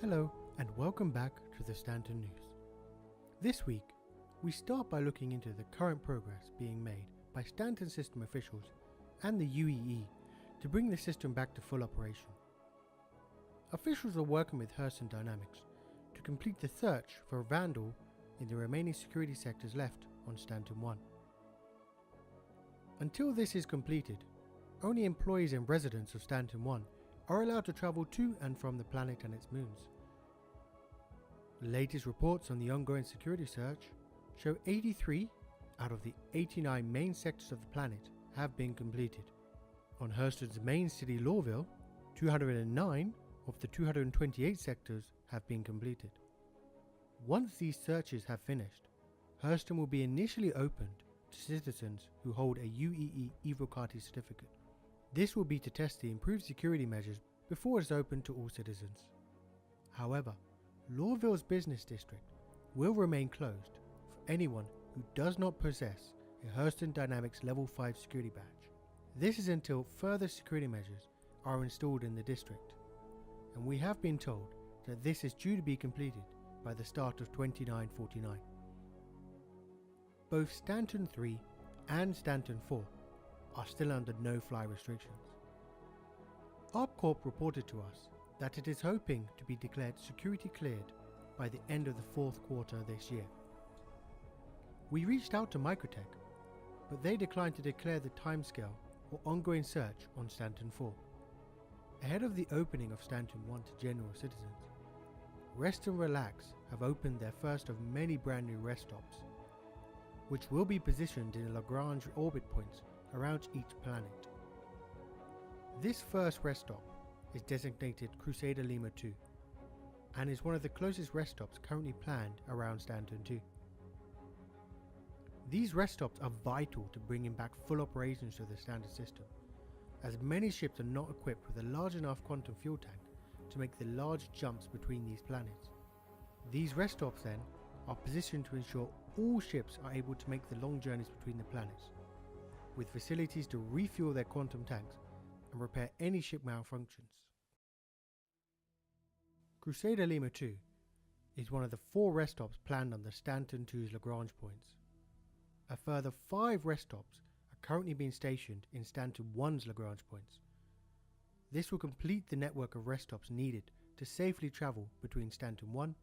Hello and welcome back to the Stanton News. This week, we start by looking into the current progress being made by Stanton System officials and the UEE to bring the system back to full operation. Officials are working with Hurston Dynamics to complete the search for a vandal in the remaining security sectors left on Stanton 1. Until this is completed, only employees and residents of Stanton 1 are allowed to travel to and from the planet and its moons. The latest reports on the ongoing security search show 83 out of the 89 main sectors of the planet have been completed. On Hurston's main city Lawville, 209 of the 228 sectors have been completed. Once these searches have finished, Hurston will be initially opened to citizens who hold a UEE Evocati certificate. This will be to test the improved security measures before it's open to all citizens. However, Lawville's business district will remain closed for anyone who does not possess a Hurston Dynamics Level 5 security badge. This is until further security measures are installed in the district, and we have been told that this is due to be completed by the start of 2949. Both Stanton 3 and Stanton 4 are still under no-fly restrictions. ArcCorp reported to us that it is hoping to be declared security cleared by the end of the fourth quarter this year. We reached out to Microtech, but they declined to declare the timescale or ongoing search on Stanton 4. Ahead of the opening of Stanton 1 to general citizens, Rest and Relax have opened their first of many brand new rest stops, which will be positioned in Lagrange orbit points around each planet. This first rest stop is designated Crusader Lima 2 and is one of the closest rest stops currently planned around Stanton 2. These rest stops are vital to bringing back full operations to the Stanton system, as many ships are not equipped with a large enough quantum fuel tank to make the large jumps between these planets. These rest stops then are positioned to ensure all ships are able to make the long journeys between the planets, with facilities to refuel their quantum tanks and repair any ship malfunctions. Crusader Lima 2 is one of the 4 rest stops planned on the Stanton 2's Lagrange points. A further 5 rest stops are currently being stationed in Stanton 1's Lagrange points. This will complete the network of rest stops needed to safely travel between Stanton 1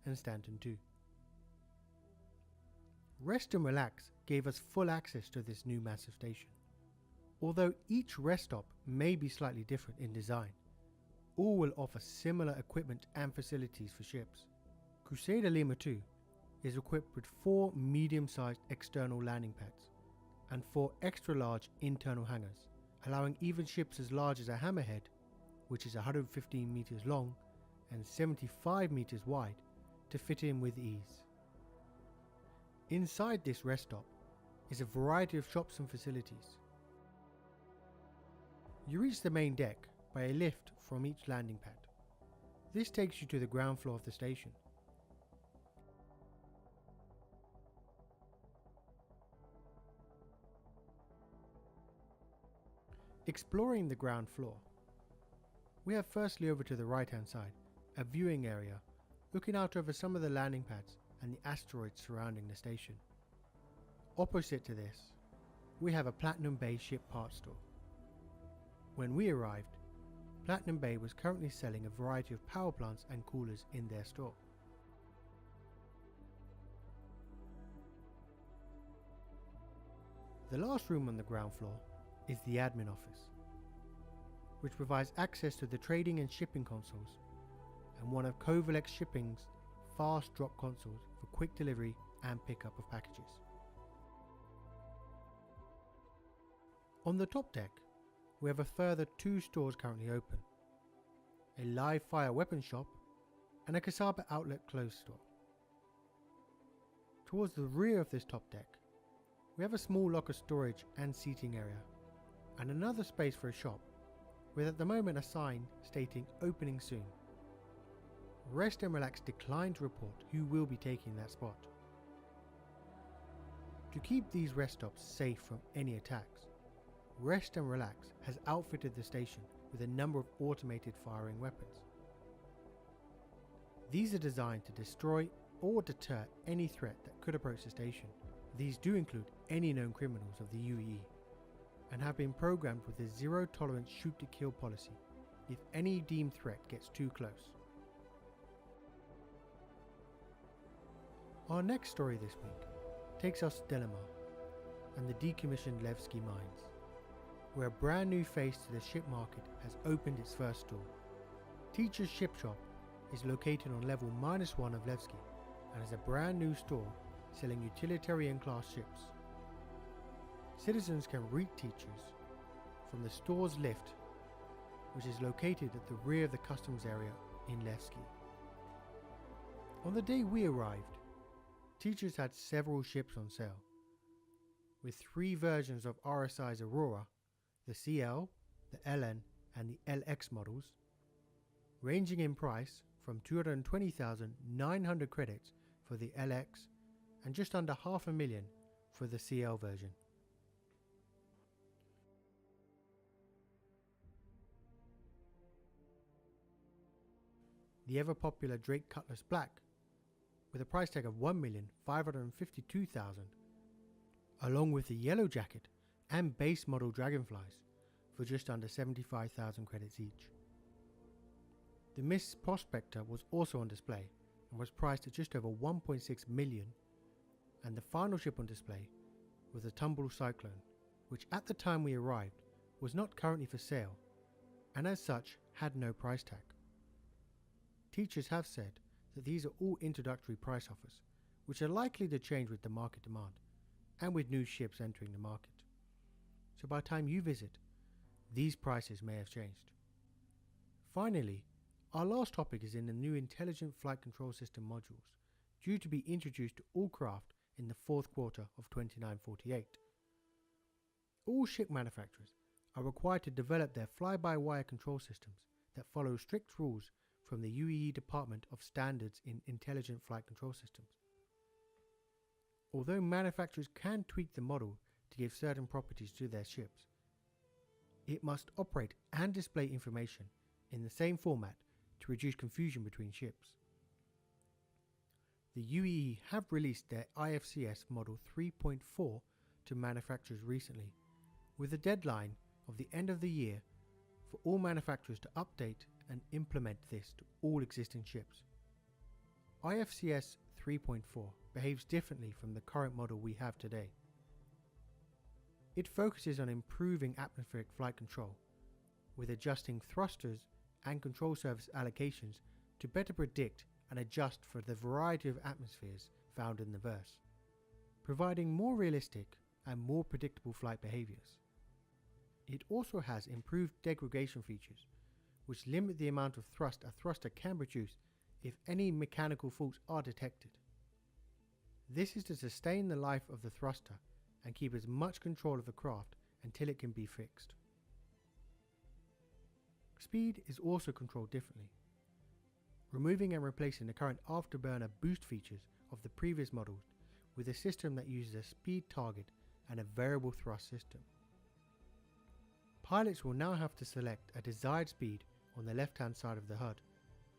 and Stanton 2. Rest and Relax gave us full access to this new massive station. Although each rest stop may be slightly different in design, all will offer similar equipment and facilities for ships. Crusader Lima 2 is equipped with 4 medium-sized external landing pads and 4 extra-large internal hangars, allowing even ships as large as a Hammerhead, which is 115 meters long and 75 meters wide, to fit in with ease. Inside this rest stop is a variety of shops and facilities. You reach the main deck by a lift from each landing pad. This takes you to the ground floor of the station. Exploring the ground floor, we have firstly over to the right hand side a viewing area looking out over some of the landing pads and the asteroids surrounding the station. Opposite to this, we have a Platinum Bay ship parts store. When we arrived, Platinum Bay was currently selling a variety of power plants and coolers in their store. The last room on the ground floor is the admin office, which provides access to the trading and shipping consoles and one of Covalex Shipping's fast drop consoles for quick delivery and pickup of packages. On the top deck, we have a further 2 stores currently open, a live fire weapon shop and a Kasaba outlet clothes store. Towards the rear of this top deck, we have a small locker storage and seating area and another space for a shop with at the moment a sign stating opening soon. Rest and Relax declined to report who will be taking that spot. To keep these rest stops safe from any attacks, Rest and Relax has outfitted the station with a number of automated firing weapons. These are designed to destroy or deter any threat that could approach the station. These do include any known criminals of the UEE and have been programmed with a zero tolerance shoot to kill policy if any deemed threat gets too close. Our next story this week takes us to Delamar and the decommissioned Levski mines, where a brand new face to the ship market has opened its first store. Teacher's Ship Shop is located on level -1 of Levski and is a brand new store selling utilitarian class ships. Citizens can greet Teachers from the store's lift, which is located at the rear of the customs area in Levski. On the day we arrived, Teachers had several ships on sale, with 3 versions of RSI's Aurora, the CL, the LN and the LX models, ranging in price from 220,900 credits for the LX and just under $500,000 for the CL version. The ever popular Drake Cutlass Black, with a price tag of $1,552,000, along with the Yellow Jacket and base model Dragonflies for just under 75,000 credits each. The Miss Prospector was also on display and was priced at just over 1.6 million, and the final ship on display was the Tumble Cyclone, which at the time we arrived was not currently for sale and as such had no price tag. Teachers have said that these are all introductory price offers, which are likely to change with the market demand and with new ships entering the market. So by the time you visit, these prices may have changed. Finally, our last topic is in the new Intelligent Flight Control System modules, due to be introduced to all craft in the 4th quarter of 2948. All ship manufacturers are required to develop their fly-by-wire control systems that follow strict rules from the UEE Department of Standards in Intelligent Flight Control Systems. Although manufacturers can tweak the model to give certain properties to their ships, it must operate and display information in the same format to reduce confusion between ships. The UEE have released their IFCS Model 3.4 to manufacturers recently, with a deadline of the end of the year for all manufacturers to update and implement this to all existing ships. IFCS 3.4 behaves differently from the current model we have today. It focuses on improving atmospheric flight control, with adjusting thrusters and control surface allocations to better predict and adjust for the variety of atmospheres found in the verse, providing more realistic and more predictable flight behaviors. It also has improved degradation features, which limit the amount of thrust a thruster can produce if any mechanical faults are detected. This is to sustain the life of the thruster and keep as much control of the craft until it can be fixed. Speed is also controlled differently, removing and replacing the current afterburner boost features of the previous models with a system that uses a speed target and a variable thrust system. Pilots will now have to select a desired speed on the left-hand side of the HUD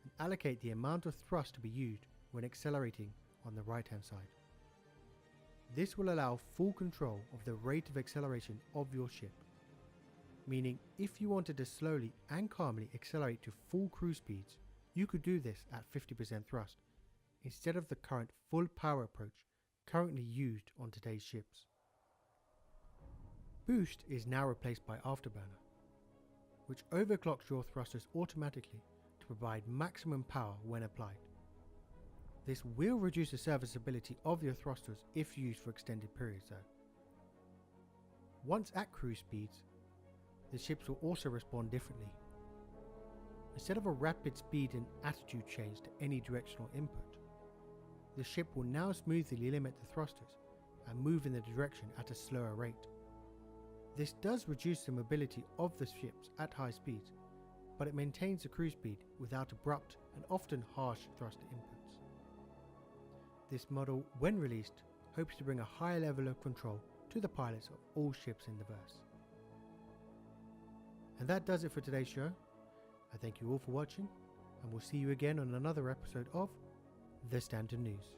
and allocate the amount of thrust to be used when accelerating on the right-hand side. This will allow full control of the rate of acceleration of your ship, meaning if you wanted to slowly and calmly accelerate to full cruise speeds, you could do this at 50% thrust, instead of the current full power approach currently used on today's ships. Boost is now replaced by afterburner, which overclocks your thrusters automatically to provide maximum power when applied. This will reduce the serviceability of your thrusters if used for extended periods though. Once at cruise speeds, the ships will also respond differently. Instead of a rapid speed and attitude change to any directional input, the ship will now smoothly limit the thrusters and move in the direction at a slower rate. This does reduce the mobility of the ships at high speeds, but it maintains the cruise speed without abrupt and often harsh thruster inputs. This model, when released, hopes to bring a higher level of control to the pilots of all ships in the verse. And that does it for today's show. I thank you all for watching, and we'll see you again on another episode of The Stanton News.